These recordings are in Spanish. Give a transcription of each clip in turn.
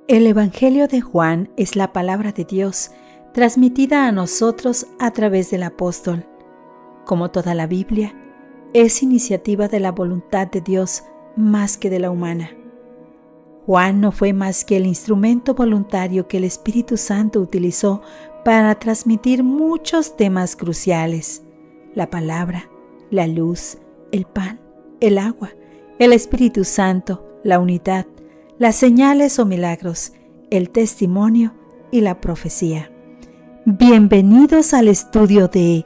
El Evangelio de Juan es la palabra de Dios, transmitida a nosotros a través del apóstol. Como toda la Biblia, es iniciativa de la voluntad de Dios más que de la humana. Juan no fue más que el instrumento voluntario que el Espíritu Santo utilizó para transmitir muchos temas cruciales: la palabra, la luz, el pan, el agua, el Espíritu Santo, la unidad, las señales o milagros, el testimonio y la profecía. Bienvenidos al estudio de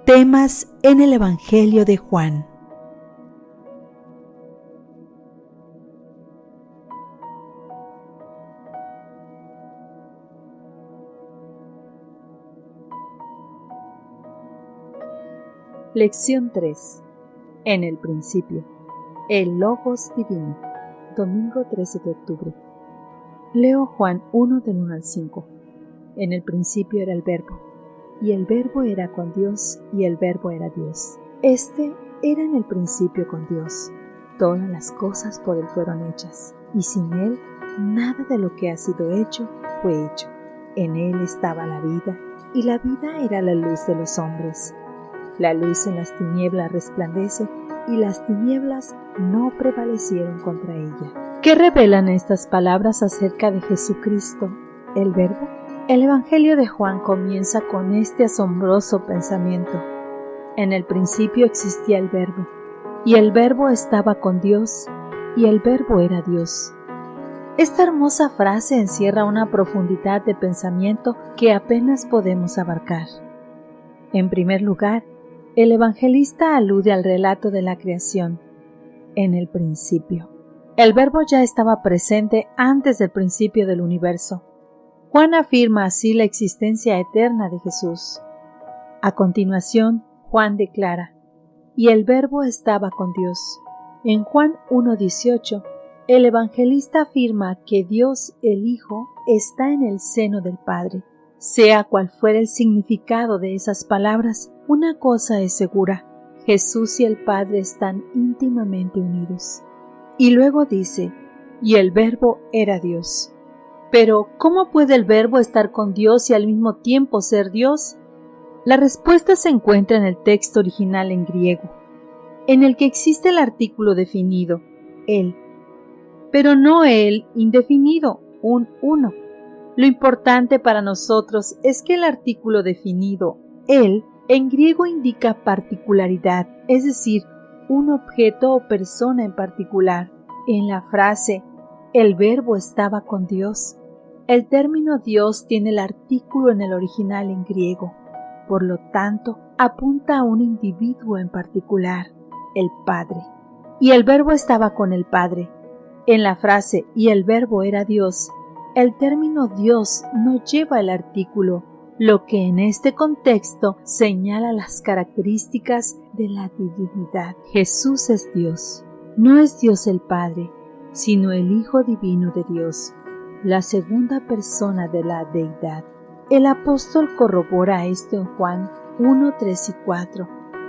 Temas en el Evangelio de Juan. Lección 3. En el principio. El Logos Divino. Domingo 13 de octubre. Leo Juan 1 del 1 al 5. En el principio era el Verbo, y el Verbo era con Dios, y el Verbo era Dios. Este era en el principio con Dios. Todas las cosas por él fueron hechas, y sin él nada de lo que ha sido hecho fue hecho. En él estaba la vida, y la vida era la luz de los hombres. La luz en las tinieblas resplandece, y las tinieblas no prevalecieron contra ella. ¿Qué revelan estas palabras acerca de Jesucristo, el Verbo? El Evangelio de Juan comienza con este asombroso pensamiento. En el principio existía el Verbo, y el Verbo estaba con Dios, y el Verbo era Dios. Esta hermosa frase encierra una profundidad de pensamiento que apenas podemos abarcar. En primer lugar, el evangelista alude al relato de la creación. En el principio. El Verbo ya estaba presente antes del principio del universo. Juan afirma así la existencia eterna de Jesús. A continuación, Juan declara: y el Verbo estaba con Dios. En Juan 1:18, el evangelista afirma que Dios, el Hijo, está en el seno del Padre. Sea cual fuera el significado de esas palabras, una cosa es segura: Jesús y el Padre están íntimamente unidos. Y luego dice: y el Verbo era Dios. Pero, ¿cómo puede el Verbo estar con Dios y al mismo tiempo ser Dios? La respuesta se encuentra en el texto original en griego, en el que existe el artículo definido, él, pero no el indefinido, un uno. Lo importante para nosotros es que el artículo definido, él, en griego indica particularidad, es decir, un objeto o persona en particular. En la frase, el Verbo estaba con Dios, el término Dios tiene el artículo en el original en griego. Por lo tanto, apunta a un individuo en particular, el Padre. Y el Verbo estaba con el Padre. En la frase, y el Verbo era Dios, el término Dios no lleva el artículo, lo que en este contexto señala las características de la divinidad. Jesús es Dios. No es Dios el Padre, sino el Hijo Divino de Dios, la segunda persona de la deidad. El apóstol corrobora esto en Juan 1, 3 y 4,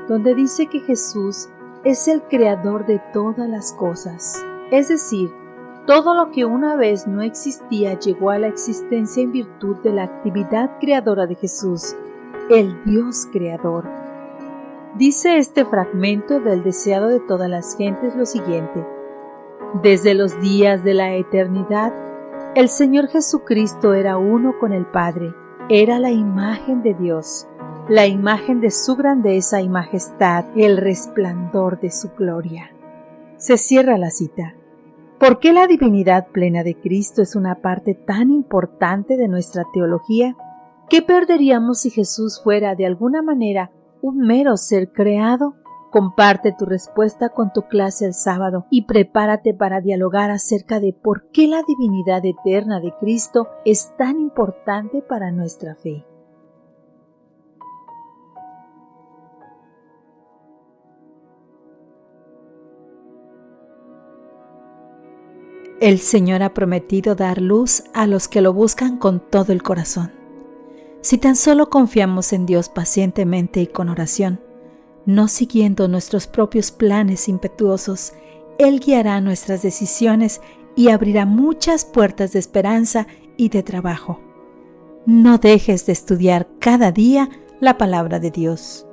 donde dice que Jesús es el creador de todas las cosas, es decir, todo lo que una vez no existía llegó a la existencia en virtud de la actividad creadora de Jesús, el Dios creador. Dice este fragmento del deseado de todas las gentes lo siguiente: desde los días de la eternidad, el Señor Jesucristo era uno con el Padre, era la imagen de Dios, la imagen de su grandeza y majestad, el resplandor de su gloria. Se cierra la cita. ¿Por qué la divinidad plena de Cristo es una parte tan importante de nuestra teología? ¿Qué perderíamos si Jesús fuera de alguna manera un mero ser creado? Comparte tu respuesta con tu clase el sábado y prepárate para dialogar acerca de por qué la divinidad eterna de Cristo es tan importante para nuestra fe. El Señor ha prometido dar luz a los que lo buscan con todo el corazón. Si tan solo confiamos en Dios pacientemente y con oración, no siguiendo nuestros propios planes impetuosos, Él guiará nuestras decisiones y abrirá muchas puertas de esperanza y de trabajo. No dejes de estudiar cada día la palabra de Dios.